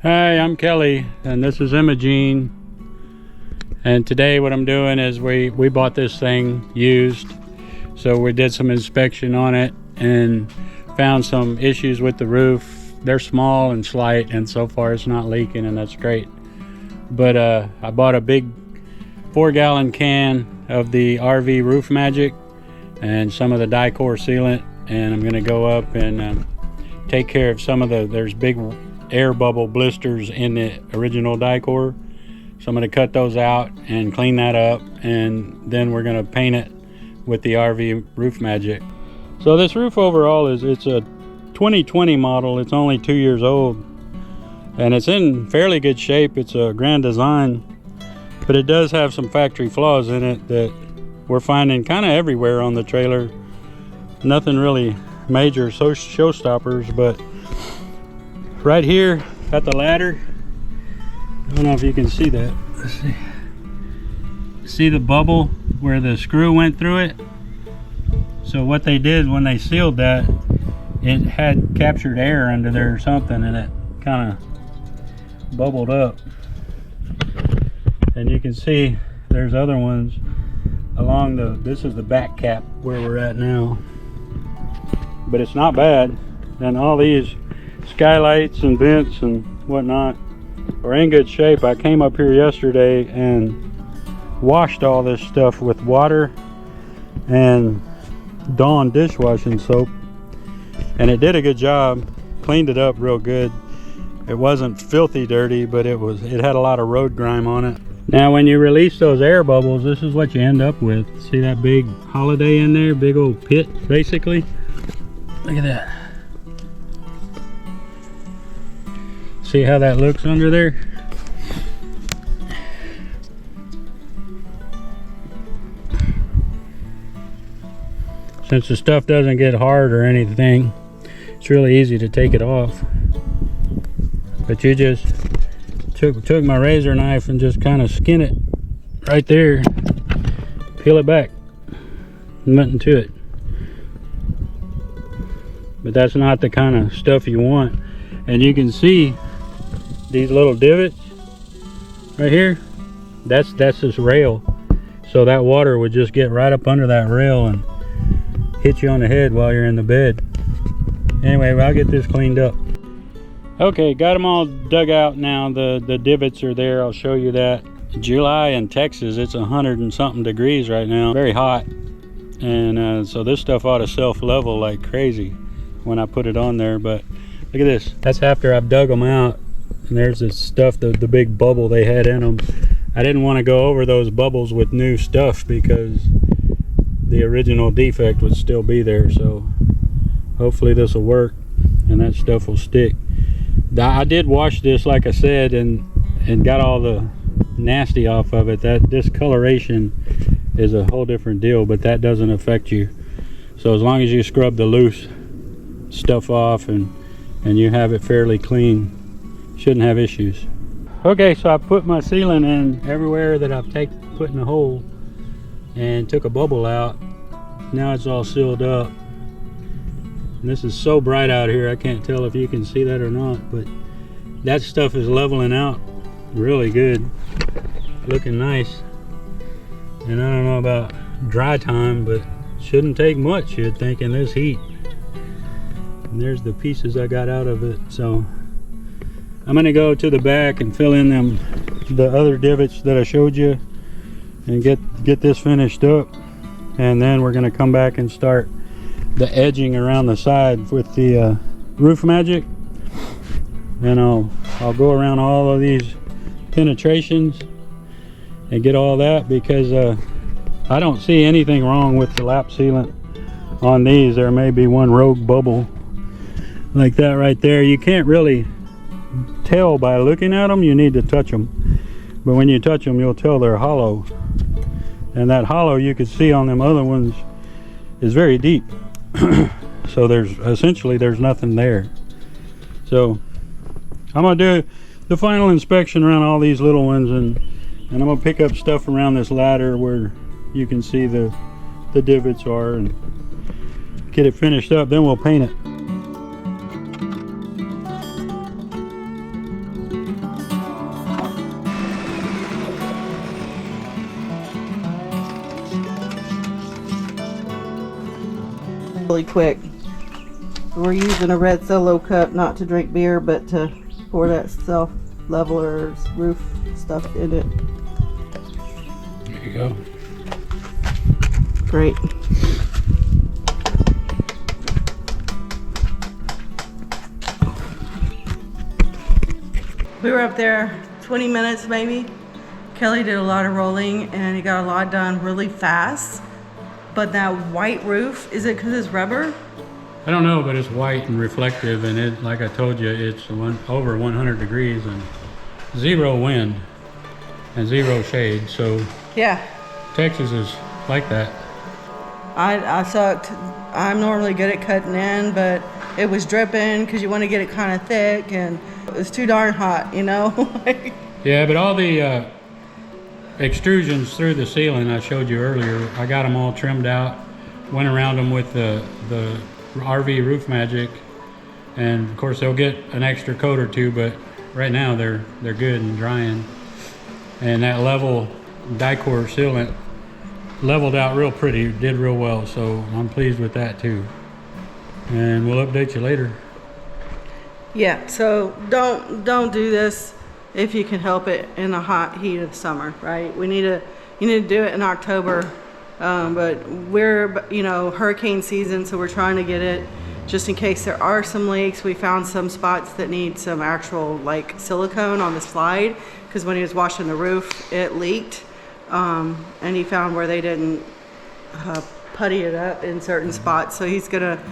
Hi, I'm Kelly and this is Imagine, and today what I'm doing is we bought this thing used, so we did some inspection on it and found some issues with the roof. They're small and slight, and so far it's not leaking, and that's great. But I bought a big 4-gallon can of the RV Roof Magic and some of the Dicor sealant, and I'm going to go up and take care of some of there's big air bubble blisters in the original Dicor, so I'm going to cut those out and clean that up, and then we're going to paint it with the RV Roof Magic. So this roof overall it's a 2020 model. It's only 2 years old and it's in fairly good shape. It's a Grand Design, but it does have some factory flaws in it that we're finding kind of everywhere on the trailer. Nothing really major showstoppers, but right here at the ladder, I don't know if you can see that. Let's see. See the bubble where the screw went through it? So what they did when they sealed that, it had captured air under there or something, and it kind of bubbled up. And you can see there's other ones along this is the back cap where we're at now. But it's not bad. And all these skylights and vents and whatnot are in good shape. I came up here yesterday and washed all this stuff with water and Dawn dishwashing soap, and it did a good job. Cleaned it up real good. It wasn't filthy dirty, but it had a lot of road grime on it. Now when you release those air bubbles, this is what you end up with. See that big holiday in there? Big old pit basically. Look at that. See how that looks under there? Since the stuff doesn't get hard or anything, it's really easy to take it off. But you just took my razor knife and just kind of skin it right there, peel it back, nothing to it. But that's not the kind of stuff you want. And you can see these little divots right here. That's this rail, so that water would just get right up under that rail and hit you on the head while you're in the bed. Anyway, I'll get this cleaned up. Okay, got them all dug out now. The divots are there. I'll show you that. July in Texas, it's 100 and something degrees right now, very hot, and so this stuff ought to self-level like crazy when I put it on there. But look at this. That's after I've dug them out. And there's this stuff, the big bubble they had in them. I didn't want to go over those bubbles with new stuff because the original defect would still be there. So hopefully this will work and that stuff will stick. I did wash this, like I said, and got all the nasty off of it. That discoloration is a whole different deal, but that doesn't affect you. So as long as you scrub the loose stuff off and you have it fairly clean, shouldn't have issues. Okay, so I put my sealant in everywhere that I've put in a hole and took a bubble out. Now it's all sealed up. And this is so bright out here, I can't tell if you can see that or not, but that stuff is leveling out really good, looking nice. And I don't know about dry time, but shouldn't take much, you'd think, in this heat. And there's the pieces I got out of it. So I'm gonna go to the back and fill in the other divots that I showed you and get this finished up, and then we're gonna come back and start the edging around the side with the Roof Magic. And I'll go around all of these penetrations and get all that, because I don't see anything wrong with the lap sealant on these. There may be one rogue bubble like that right there. You can't really tell by looking at them. You need to touch them, but when you touch them you'll tell they're hollow, and that hollow you could see on them other ones is very deep. So there's nothing there. So I'm gonna do the final inspection around all these little ones, and I'm gonna pick up stuff around this ladder where you can see the divots are, and get it finished up. Then we'll paint it. really quick. We're using a red Solo cup, not to drink beer, but to pour that self-leveler roof stuff in it. There you go. Great. We were up there 20 minutes maybe. Kelly did a lot of rolling and he got a lot done really fast. But that white roof, is it because it's rubber? I don't know, but it's white and reflective, and it, like I told you, it's over 100 degrees and zero wind and zero shade. So yeah, Texas is like that. I sucked. I'm normally good at cutting in, but it was dripping because you want to get it kind of thick, and it was too darn hot, you know? Yeah, but all the extrusions through the ceiling I showed you earlier, I got them all trimmed out, went around them with the RV Roof Magic, and of course they'll get an extra coat or two, but right now they're good and drying. And that level Dicor sealant leveled out real pretty, did real well, so I'm pleased with that too. And we'll update you later. Yeah, so don't do this if you can help it in the hot heat of summer, right? You need to do it in October, but we're, you know, hurricane season, so we're trying to get it just in case there are some leaks. We found some spots that need some actual like silicone on the slide, because when he was washing the roof it leaked, and he found where they didn't putty it up in certain spots, so he's gonna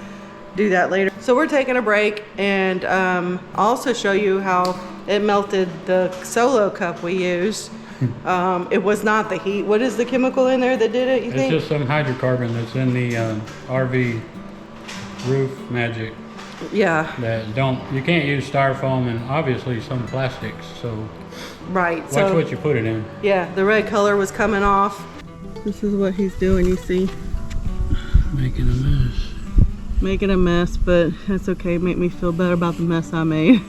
do that later. So we're taking a break, and I'll also show you how it melted the Solo cup we used. It was not the heat. What is the chemical in there that did it, you think? It's just some hydrocarbon that's in the RV Roof Magic. Yeah. That you can't use styrofoam and obviously some plastics, so right. Watch what you put it in. Yeah, the red color was coming off. This is what he's doing, you see. Making a mess. Making a mess, but that's okay. Make me feel better about the mess I made.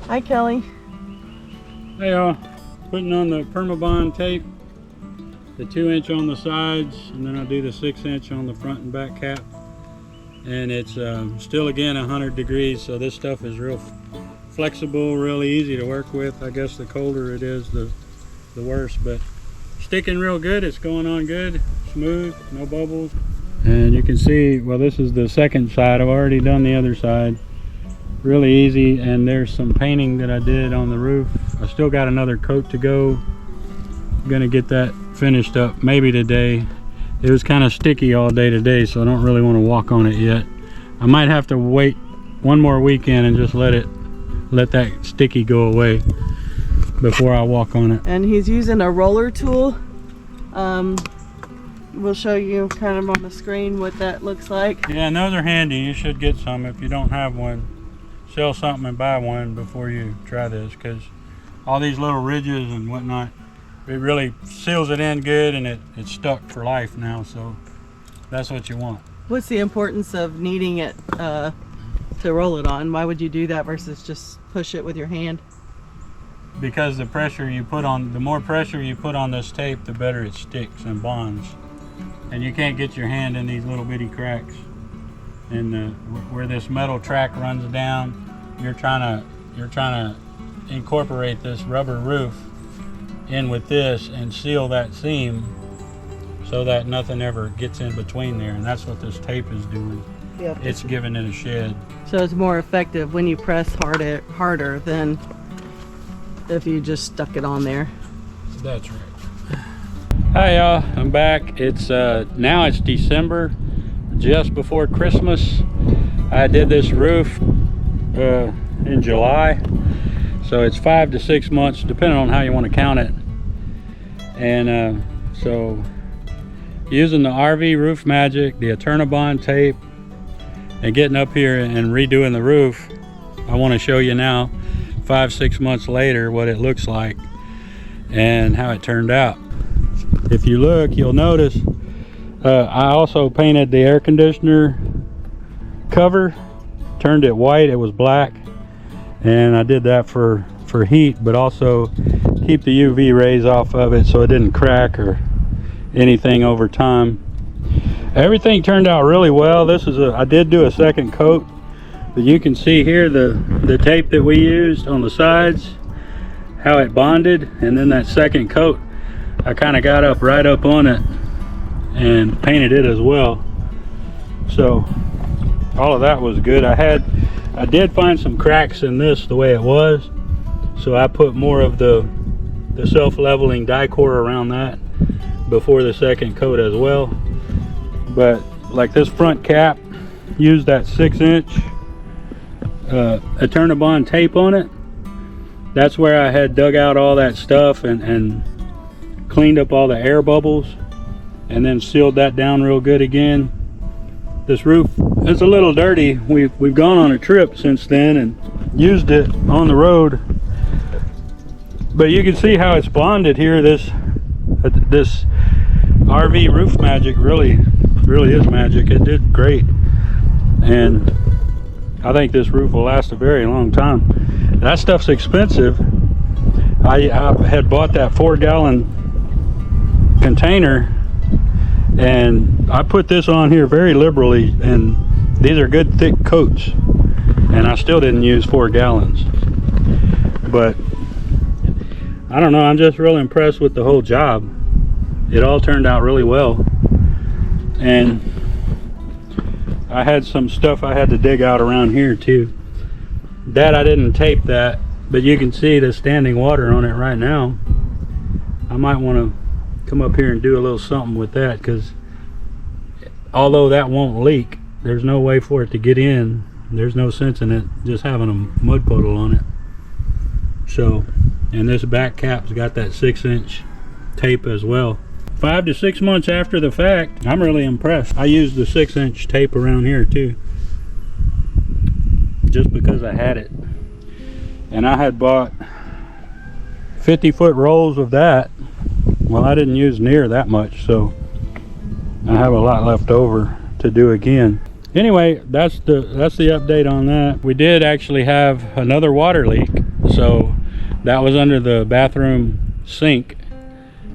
Hi, Kelly. Hey y'all, putting on the Permabond tape, the 2-inch on the sides, and then I'll do the 6-inch on the front and back cap. And it's still again 100 degrees, so this stuff is real flexible, really easy to work with. I guess the colder it is, the worse, but sticking real good. It's going on good, smooth, no bubbles. And you can see, well, this is the second side. I've already done the other side. Really easy, and there's some painting that I did on the roof. I still got another coat to go. I'm gonna get that finished up maybe today. It was kind of sticky all day today, so I don't really want to walk on it yet. I might have to wait one more weekend and just let that sticky go away before I walk on it. And he's using a roller tool. We'll show you kind of on the screen what that looks like. Yeah, and those are handy. You should get some if you don't have one. Sell something and buy one before you try this, because all these little ridges and whatnot, it really seals it in good, and it's stuck for life now, so that's what you want. What's the importance of needing it to roll it on? Why would you do that versus just push it with your hand? because the more pressure you put on this tape, the better it sticks and bonds. And you can't get your hand in these little bitty cracks. And where this metal track runs down, you're trying to incorporate this rubber roof in with this and seal that seam so that nothing ever gets in between there. And that's what this tape is doing. Yep. It's giving it a shed. So it's more effective when you press harder than if you just stuck it on there. That's right. Hi y'all, I'm back. It's now it's December, just before Christmas. I did this roof in July, so it's 5 to 6 months depending on how you want to count it. And so using the RV Roof Magic, the Eternabond tape, and getting up here and redoing the roof, I want to show you now 5-6 months later what it looks like and how it turned out. If you look, you'll notice I also painted the air conditioner cover, turned it white. It was black, and I did that for heat, but also keep the UV rays off of it so it didn't crack or anything over time. Everything turned out really well. I did do a second coat, but you can see here the tape that we used on the sides, how it bonded, and then that second coat I kind of got right up on it and painted it as well. So all of that was good. I did find some cracks in this the way it was, so I put more of the self-leveling die-core around that before the second coat as well. But like this front cap used that 6-inch Eternabond tape on it. That's where I had dug out all that stuff and cleaned up all the air bubbles and then sealed that down real good again. This roof is a little dirty. We've gone on a trip since then and used it on the road, but you can see how it's bonded here. This RV Roof Magic really is magic. It did great, and I think this roof will last a very long time. That stuff's expensive. I had bought that 4-gallon container, and I put this on here very liberally, and these are good thick coats, and I still didn't use 4 gallons. But I don't know, I'm just real impressed with the whole job. It all turned out really well, and I had some stuff I had to dig out around here too. That I didn't tape that, but you can see the standing water on it right now. I might want to come up here and do a little something with that, because although that won't leak, there's no way for it to get in. There's no sense in it just having a mud puddle on it. So, and this back cap's got that 6-inch tape as well. 5 to 6 months after the fact, I'm really impressed. I used the 6-inch tape around here too, just because I had it. And I had bought 50-foot rolls of that. Well, I didn't use near that much, so I have a lot left over to do again. Anyway, that's the update on that. We did actually have another water leak, so that was under the bathroom sink.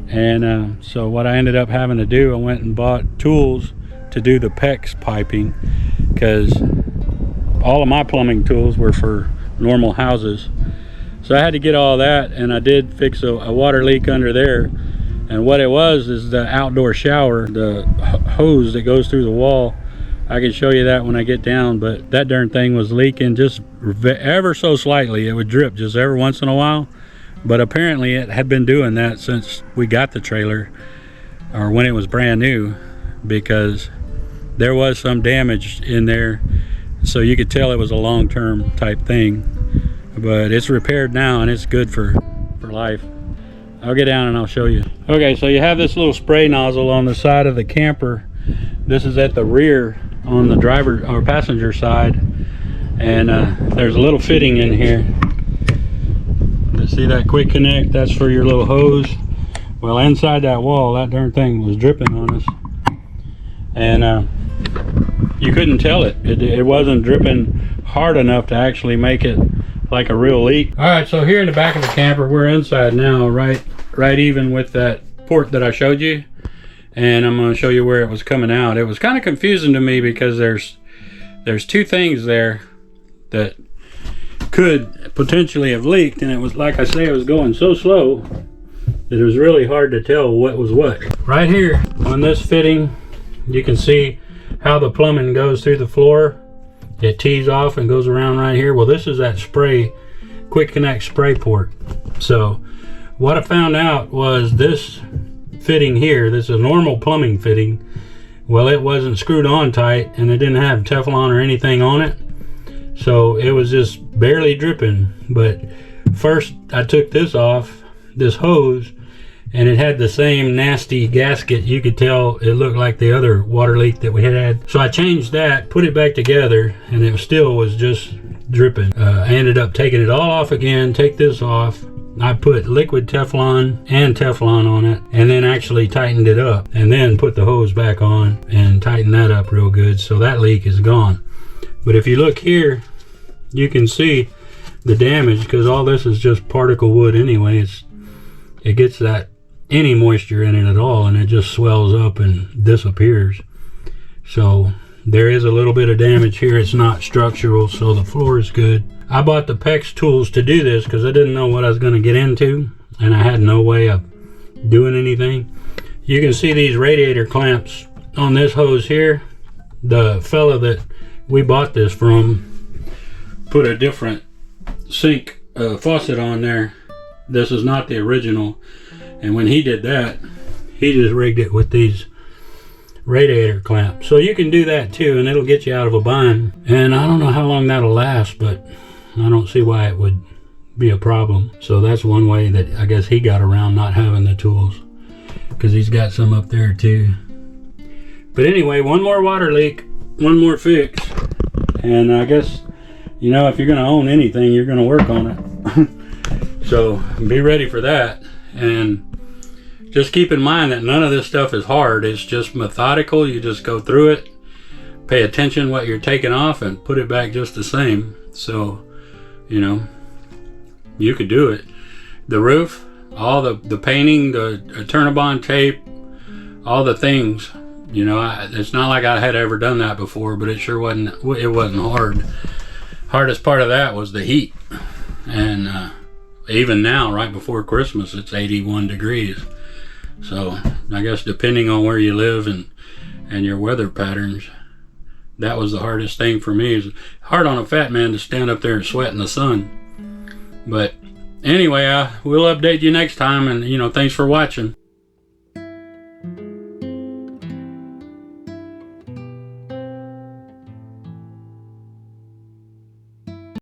And so what I ended up having to do, I went and bought tools to do the PEX piping, because all of my plumbing tools were for normal houses. So I had to get all that, and I did fix a water leak under there. And what it was is the outdoor shower, the hose that goes through the wall. I can show you that when I get down, but that darn thing was leaking just ever so slightly. It would drip just every once in a while, but apparently it had been doing that since we got the trailer, or when it was brand new, because there was some damage in there, so you could tell it was a long-term type thing. But it's repaired now, and it's good for life. I'll get down and I'll show you. Okay, so you have this little spray nozzle on the side of the camper. This is at the rear on the driver or passenger side, and there's a little fitting in here. See that quick connect? That's for your little hose. Well, inside that wall, that darn thing was dripping on us, and you couldn't tell it. It wasn't dripping hard enough to actually make it like a real leak. All right, so here in the back of the camper, we're inside now, right even with that port that I showed you. And I'm going to show you where it was coming out. It was kind of confusing to me because there's two things there that could potentially have leaked, and it was, like I say, it was going so slow that it was really hard to tell what was what. Right here on this fitting, you can see how the plumbing goes through the floor. It tees off and goes around right here. Well, this is that spray, quick connect spray port. So what I found out was this fitting here, this is a normal plumbing fitting. Well, it wasn't screwed on tight, and it didn't have Teflon or anything on it. So it was just barely dripping. But first I took this off, this hose, and it had the same nasty gasket. You could tell it looked like the other water leak that we had. So I changed that, put it back together, and it still was just dripping. I ended up taking it all off again, take this off. I put liquid Teflon and Teflon on it, and then actually tightened it up, and then put the hose back on and tightened that up real good. So that leak is gone. But if you look here, you can see the damage, because all this is just particle wood anyway. It gets any moisture in it at all, and it just swells up and disappears. So there is a little bit of damage here. It's not structural, so the floor is good. I bought the PEX tools to do this because I didn't know what I was going to get into, and I had no way of doing anything. You can see these radiator clamps on this hose here. The fella that we bought this from put a different sink faucet on there. This is not the original, and when he did that, he just rigged it with these radiator clamps. So you can do that too, and it'll get you out of a bind. And I don't know how long that'll last, but I don't see why it would be a problem. So that's one way that I guess he got around not having the tools, because he's got some up there too. But anyway, one more water leak, one more fix, and I guess, you know, if you're going to own anything, you're going to work on it. So be ready for that. And just keep in mind that none of this stuff is hard. It's just methodical. You just go through it, pay attention what you're taking off, and put it back just the same. So, you know, you could do it. The roof, all the painting, the Turnabond tape, all the things, you know, it's not like I had ever done that before, but it sure wasn't hard. Hardest part of that was the heat. And even now, right before Christmas, it's 81 degrees. So I guess depending on where you live and your weather patterns, that was the hardest thing for me. It's hard on a fat man to stand up there and sweat in the sun. But anyway, we'll update you next time, and, you know, thanks for watching.